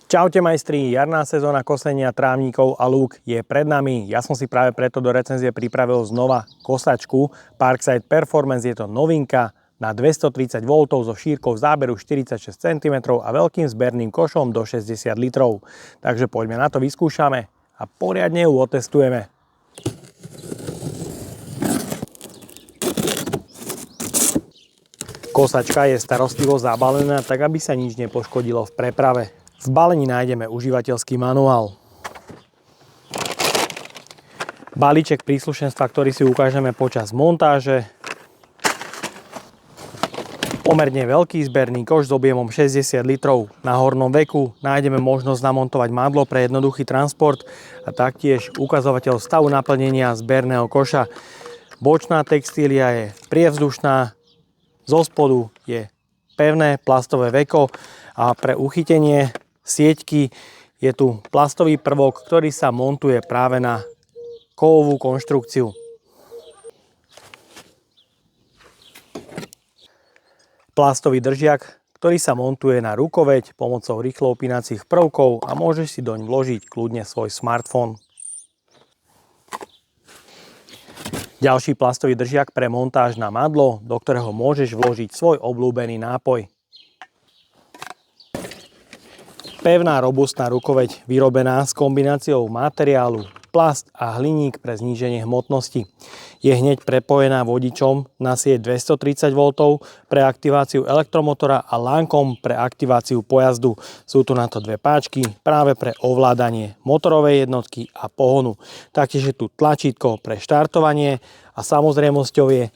Čaute majstri, jarná sezóna kosenia trávnikov a lúk je pred nami. Ja som si práve preto do recenzie pripravil znova kosačku Parkside Performance. Je to novinka na 230 V so šírkou záberu 46 cm a veľkým zberným košom do 60 litrov. Takže poďme na to, vyskúšame a poriadne ju otestujeme. Kosačka je starostlivo zabalená tak, aby sa nič nepoškodilo v preprave. V balení nájdeme užívateľský manuál, balíček príslušenstva, ktorý si ukážeme počas montáže, pomerne veľký zberný koš s objemom 60 litrov. Na hornom veku nájdeme možnosť namontovať madlo pre jednoduchý transport a taktiež ukazovateľ stavu naplnenia zberného koša. Bočná textília je prievzdušná, zo spodu je pevné plastové veko a pre uchytenie sieťky je tu plastový prvok, ktorý sa montuje práve na kovovú konštrukciu. Plastový držiak, ktorý sa montuje na rukoveď pomocou rýchlo upínacích prvkov a môžeš si doň vložiť kľudne svoj smartfón. Ďalší plastový držiak pre montáž na madlo, do ktorého môžeš vložiť svoj obľúbený nápoj. Pevná, robustná rukoveď vyrobená s kombináciou materiálu, plast a hliník pre zníženie hmotnosti. Je hneď prepojená vodičom na sieť 230 V pre aktiváciu elektromotora a lánkom pre aktiváciu pojazdu. Sú tu na to dve páčky práve pre ovládanie motorovej jednotky a pohonu. Taktiež je tu tlačítko pre štartovanie a samozrejmosťou je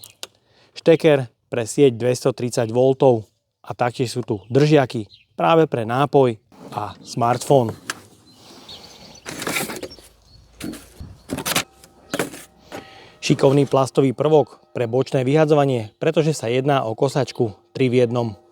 šteker pre sieť 230 V a taktiež sú tu držiaky práve pre nápoj a smartfón. Šikovný plastový prvok pre bočné vyhadzovanie, pretože sa jedná o kosačku 3 v 1.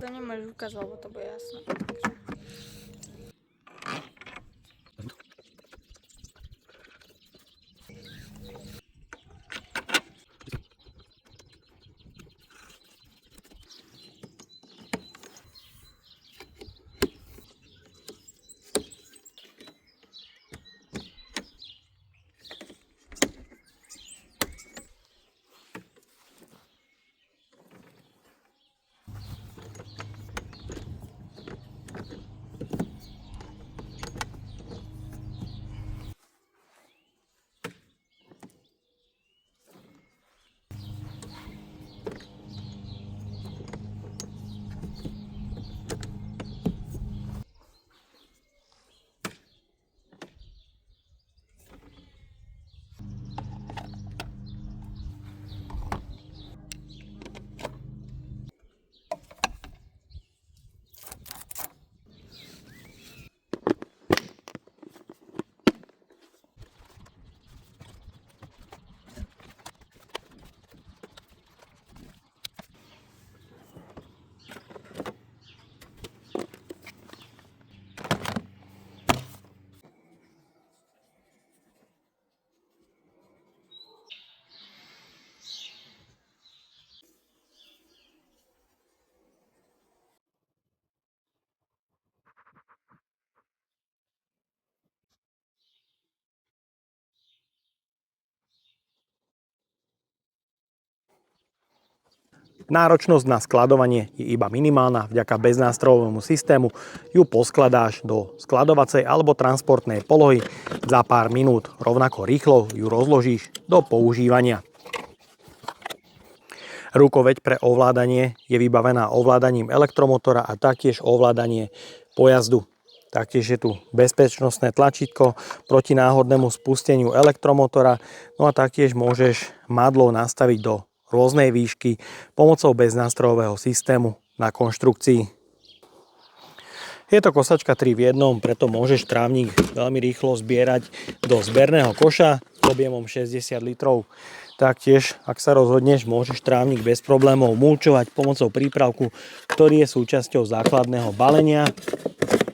To nemôžeš ukázať, lebo to bude jasné. Náročnosť na skladovanie je iba minimálna, vďaka beznástrojovému systému ju poskladáš do skladovacej alebo transportnej polohy za pár minút. Rovnako rýchlo ju rozložíš do používania. Rukoveď pre ovládanie je vybavená ovládaním elektromotora a taktiež ovládanie pojazdu. Taktiež je tu bezpečnostné tlačítko proti náhodnému spusteniu elektromotora, no a taktiež môžeš madlo nastaviť do rôznej výšky pomocou beznástrojového systému na konštrukcii. Je to kosačka 3 v 1, preto môžeš trávnik veľmi rýchlo zbierať do zberného koša s objemom 60 litrov. Taktiež, ak sa rozhodneš, môžeš trávnik bez problémov mulčovať pomocou prípravku, ktorý je súčasťou základného balenia.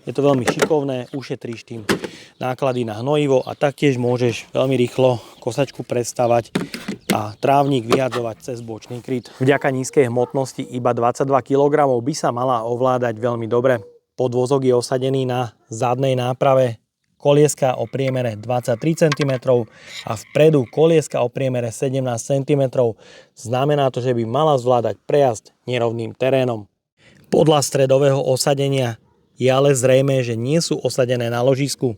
Je to veľmi šikovné, ušetríš tým náklady na hnojivo a taktiež môžeš veľmi rýchlo kosačku prestavať a trávnik vyhadzovať cez bočný kryt. Vďaka nízkej hmotnosti iba 22 kg by sa mala ovládať veľmi dobre. Podvozok je osadený na zadnej náprave, kolieska o priemere 23 cm a vpredu kolieska o priemere 17 cm. Znamená to, že by mala zvládať prejazd nerovným terénom. Podľa stredového osadenia je ale zrejmé, že nie sú osadené na ložisku.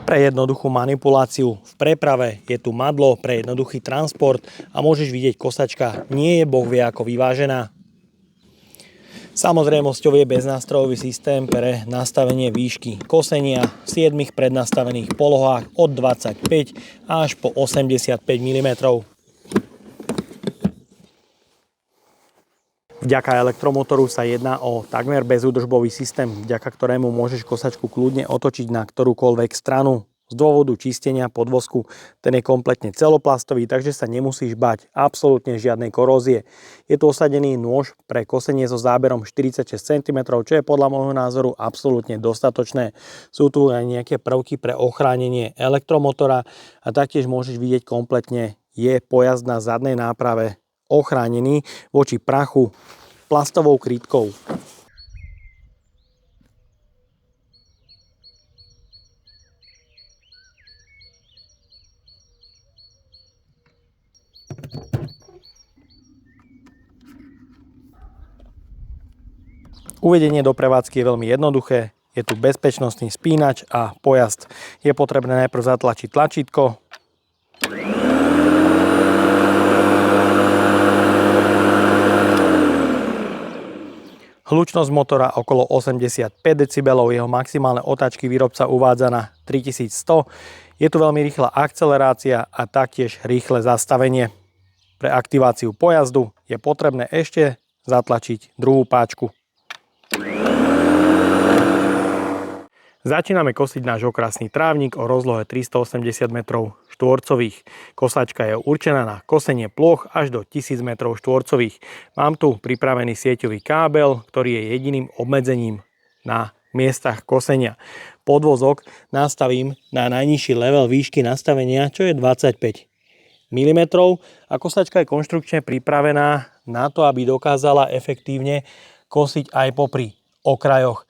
Pre jednoduchú manipuláciu v preprave je tu madlo pre jednoduchý transport a môžeš vidieť, kosačka nie je bohvie ako vyvážená. Samozrejmosťou je beznástrojový systém pre nastavenie výšky kosenia v 7 prednastavených polohách od 25 až po 85 mm. Vďaka elektromotoru sa jedná o takmer bezúdržbový systém, vďaka ktorému môžeš kosačku kľudne otočiť na ktorúkoľvek stranu. Z dôvodu čistenia podvozku ten je kompletne celoplastový, takže sa nemusíš bať absolútne žiadnej korózie. Je tu osadený nôž pre kosenie so záberom 46 cm, čo je podľa môjho názoru absolútne dostatočné. Sú tu aj nejaké prvky pre ochránenie elektromotora a taktiež môžeš vidieť kompletne, je pojazd na zadnej náprave ochránený voči prachu plastovou krytkou. Uvedenie do prevádzky je veľmi jednoduché. Je tu bezpečnostný spínač a pojazd. Je potrebné najprv zatlačiť tlačítko. Hlučnosť motora okolo 85 dB, jeho maximálne otáčky výrobca uvádza na 3100. Je tu veľmi rýchla akcelerácia a taktiež rýchle zastavenie. Pre aktiváciu pojazdu je potrebné ešte zatlačiť druhú páčku. Začíname kosiť náš okrasný trávnik o rozlohe 380 m štvorcových. Kosačka je určená na kosenie ploch až do 1000 m štvorcových. Mám tu pripravený sieťový kábel, ktorý je jediným obmedzením na miestach kosenia. Podvozok nastavím na najnižší level výšky nastavenia, čo je 25 mm a kosačka je konštrukčne pripravená na to, aby dokázala efektívne kosiť aj popri okrajoch.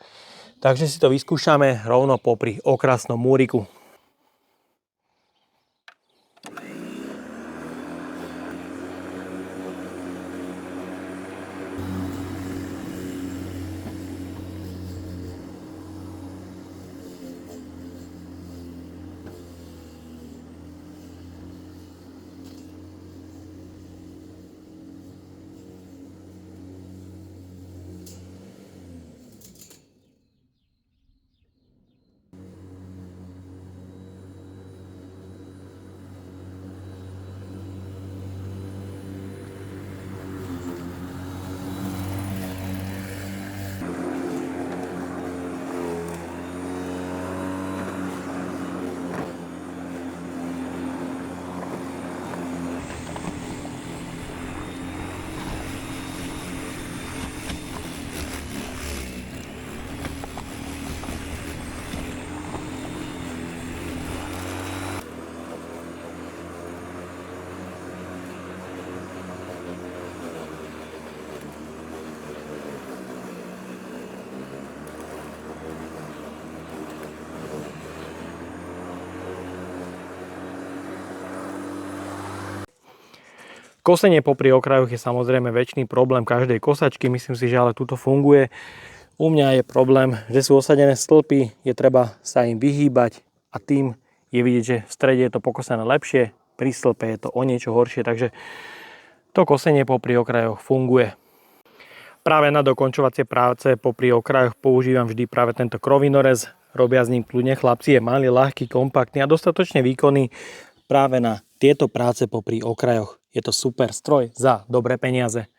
Takže si to vyskúšame rovno popri okrasnom múriku. Kosenie popri okrajoch je samozrejme väčší problém každej kosačky, myslím si, že ale tuto funguje. U mňa je problém, že sú osadené stĺpy, je treba sa im vyhýbať a tým je vidieť, že v strede je to pokosené lepšie, pri stĺpe je to o niečo horšie, takže To kosenie popri okrajoch funguje. Práve na dokončovacie práce popri okrajoch používam vždy práve tento krovinorez. Robia s ním kľudne chlapci, je malý, ľahký, kompaktný a dostatočne výkonný práve na tieto práce popri okrajoch. Je to super stroj za dobré peniaze.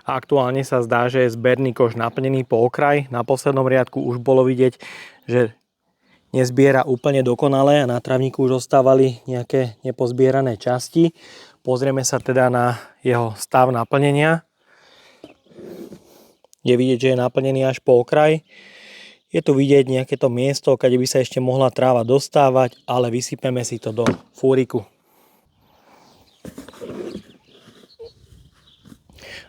Aktuálne sa zdá, že je zberný koš naplnený po okraj. Na poslednom riadku už bolo vidieť, že nezbiera úplne dokonale a na trávniku už ostávali nejaké nepozbierané časti. Pozrieme sa teda na jeho stav naplnenia. Je vidieť, že je naplnený až po okraj. Je tu vidieť nejaké to miesto, kde by sa ešte mohla tráva dostávať, ale vysypeme si to do fúriku.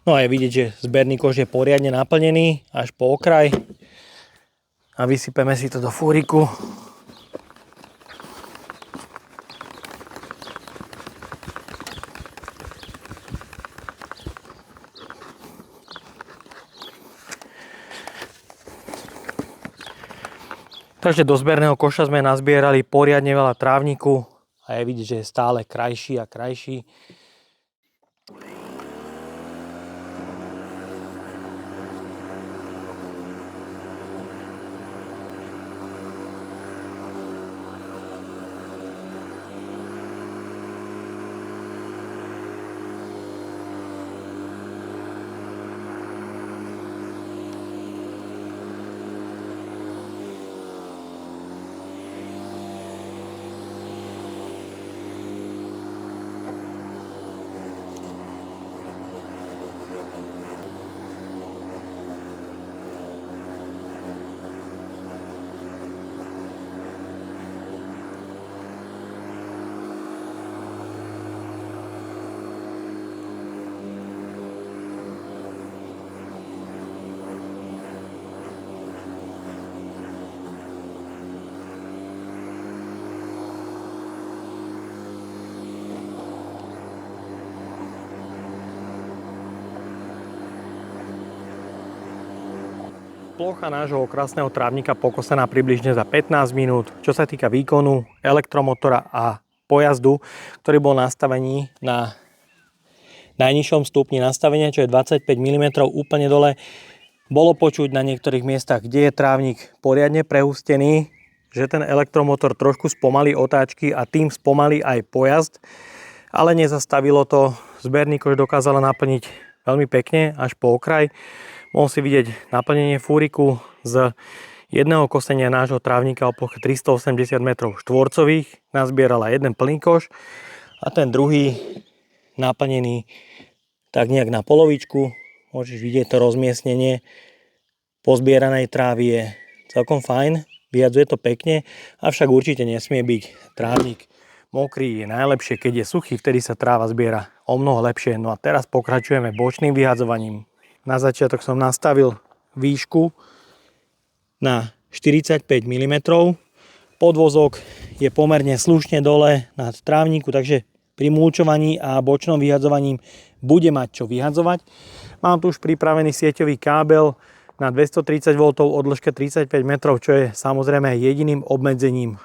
No a je vidieť, že zberný koš je poriadne naplnený až po okraj. A vysypeme si to do fúriku. Takže do zberného koša sme nazbierali poriadne veľa trávniku a je vidieť, že je stále krajší a krajší. Plocha nášho krásneho trávnika pokosená približne za 15 minút. Čo sa týka výkonu elektromotora a pojazdu, ktorý bol nastavený na najnižšom stupni nastavenia, čo je 25 mm úplne dole, bolo počuť na niektorých miestach, kde je trávnik poriadne prehustený, že ten elektromotor trošku spomalí otáčky a tým spomalí aj pojazd, ale nezastavilo to. Zberný koš dokázala naplniť veľmi pekne až po okraj. Mohol si vidieť naplnenie fúriku z jedného kosenia nášho trávnika o ploche 380 m2. Nazbierala jeden plný koš a ten druhý naplnený tak nejak na polovičku. Môžeš vidieť to rozmiestnenie pozbieranej trávy je celkom fajn, vyjadzuje to pekne, avšak určite nesmie byť trávnik mokrý. Je najlepšie, keď je suchý, vtedy sa tráva zbiera o mnoho lepšie. No a teraz pokračujeme bočným vyhadzovaním. Na začiatok som nastavil výšku na 45 mm. Podvozok je pomerne slušne dole nad trávniku, takže pri mulčovaní a bočnom vyhadzovaním bude mať čo vyhadzovať. Mám tu už pripravený sieťový kábel na 230 V o dĺžke 35 metrov, čo je samozrejme jediným obmedzením.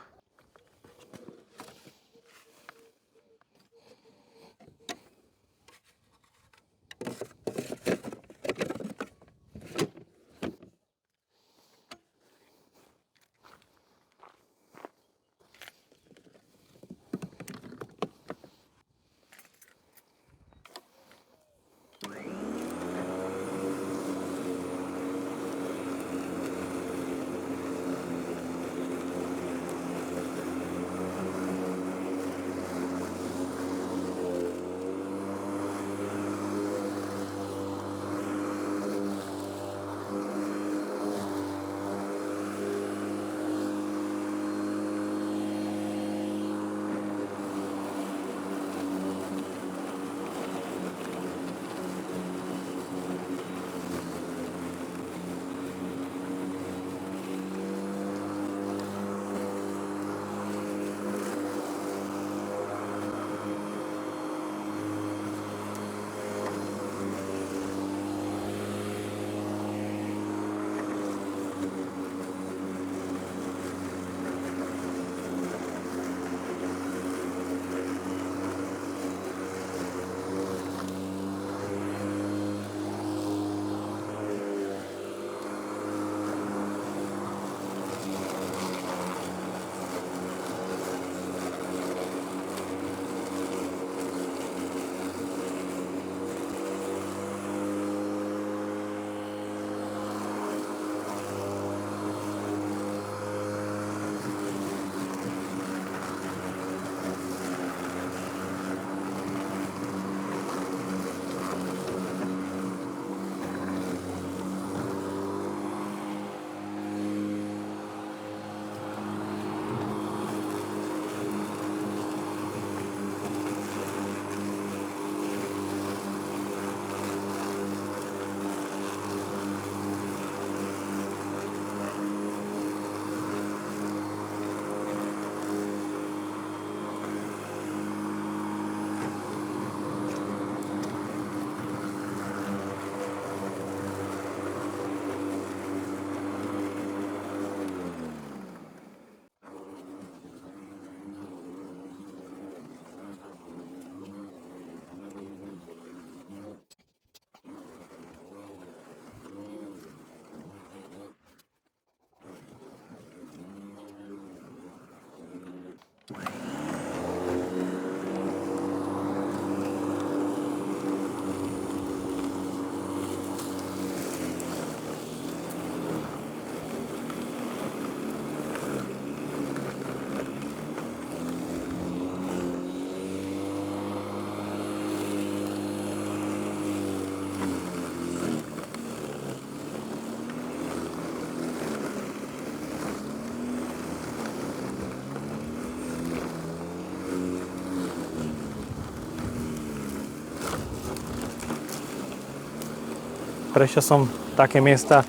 Prešiel som také miesta,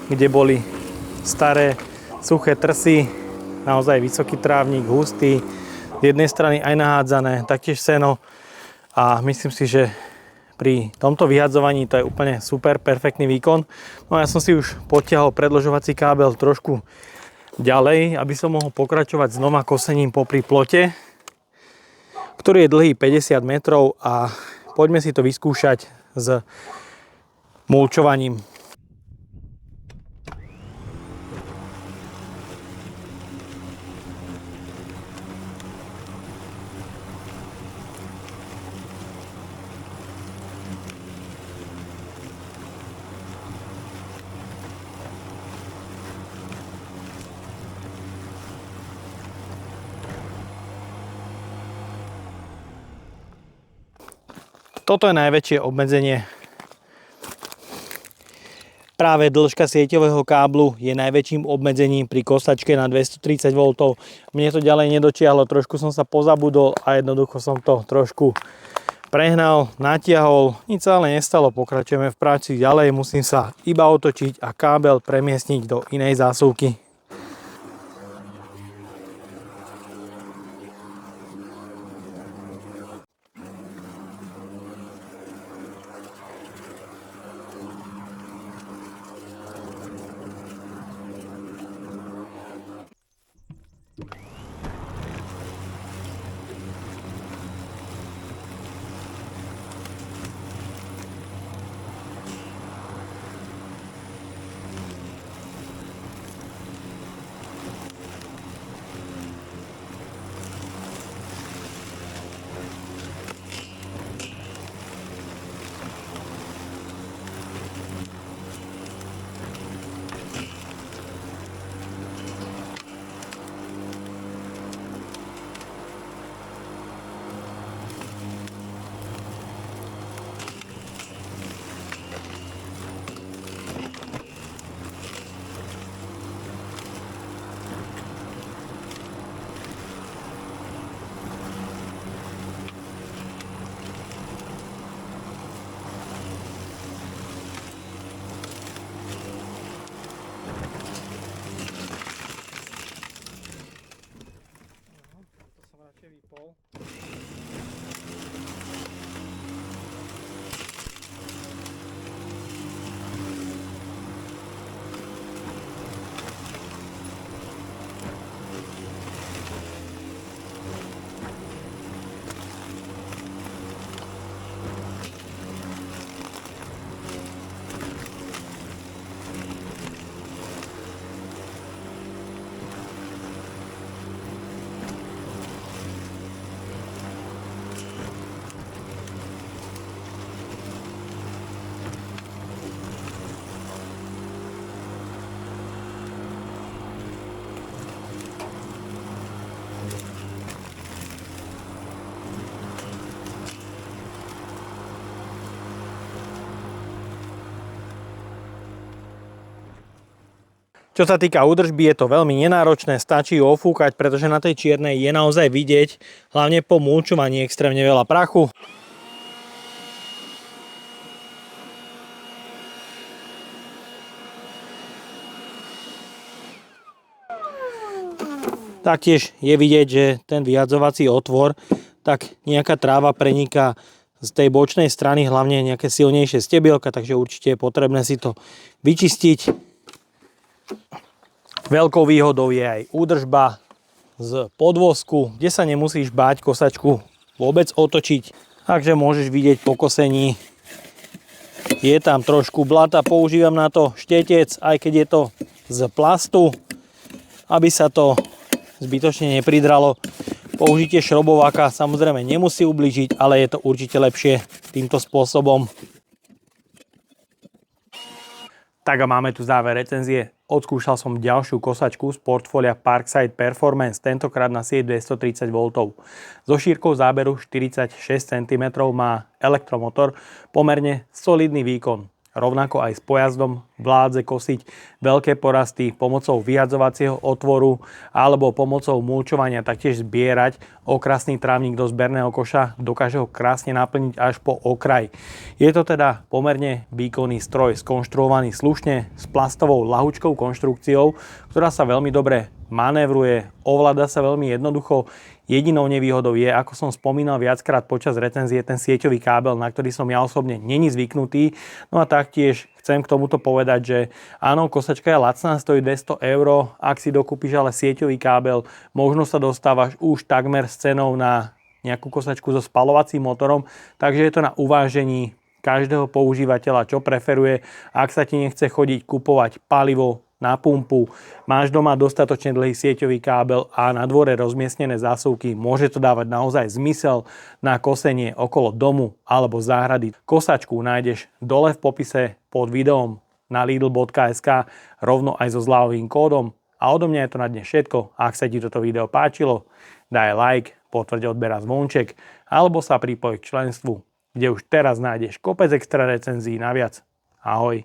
kde boli staré, suché trsy, naozaj vysoký trávnik, hustý, z jednej strany aj nahádzané, taktiež seno a myslím si, že pri tomto vyhadzovaní to je úplne super, perfektný výkon. No a ja som si už potiahol predĺžovací kábel trošku ďalej, aby som mohol pokračovať znova kosením popri plote, ktorý je dlhý 50 metrov a poďme si to vyskúšať s mulčovaním. Toto je najväčšie obmedzenie. Práve dĺžka sieťového káblu je najväčším obmedzením pri kosačke na 230 V. Mne to ďalej nedočiahlo, trošku som sa pozabudol a jednoducho som to trošku prehnal, natiahol. Nič sa ale nestalo, pokračujeme v práci ďalej, musím sa iba otočiť a kábel premiestniť do inej zásuvky. Čo sa týka údržby, je to veľmi nenáročné, stačí ju ofúkať, pretože na tej čiernej je naozaj vidieť, hlavne po mulčovaní, extrémne veľa prachu. Taktiež je vidieť, že ten vyhadzovací otvor, tak nejaká tráva preniká z tej bočnej strany, hlavne nejaké silnejšie stebielka, takže určite je potrebné si to vyčistiť. Veľkou výhodou je aj údržba z podvozku, kde sa nemusíš báť kosačku vôbec otočiť. Takže môžeš vidieť po kosení, je tam trošku blata, používam na to štetec, aj keď je to z plastu, aby sa to zbytočne nepridralo. Použitie šrobováka samozrejme nemusí ublížiť, ale je to určite lepšie týmto spôsobom. Tak a máme tu záver recenzie. Odskúšal som ďalšiu kosačku z portfólia Parkside Performance, tentokrát na sieť 230 V. So šírkou záberu 46 cm má elektromotor pomerne solidný výkon. Rovnako aj s pojazdom vládze kosiť veľké porasty pomocou vyhadzovacieho otvoru alebo pomocou mulčovania, taktiež zbierať okrasný trávnik do zberného koša, dokáže ho krásne naplniť až po okraj. Je to teda pomerne výkonný stroj, skonštruovaný slušne s plastovou ľahučkou konštrukciou, ktorá sa veľmi dobre manévruje, ovláda sa veľmi jednoducho. Jedinou nevýhodou je, ako som spomínal viackrát počas recenzie, ten sieťový kábel, na ktorý som ja osobne není zvyknutý. No a taktiež chcem k tomuto povedať, že áno, kosačka je lacná, stojí 200 €, ak si dokúpiš ale sieťový kábel, možno sa dostávaš už takmer s cenou na nejakú kosačku so spaľovacím motorom, takže je to na uvážení každého používateľa, čo preferuje. Ak sa ti nechce chodiť kupovať palivo na pumpu, máš doma dostatočne dlhý sieťový kábel a na dvore rozmiestnené zásuvky, môže to dávať naozaj zmysel na kosenie okolo domu alebo záhrady. Kosačku nájdeš dole v popise pod videom na lidl.sk rovno aj so zľavovým kódom. A odo mňa je to na dnes všetko. Ak sa ti toto video páčilo, daj like, potvrď odber a zvonček alebo sa pripoj k členstvu, kde už teraz nájdeš kopec extra recenzií naviac. Ahoj.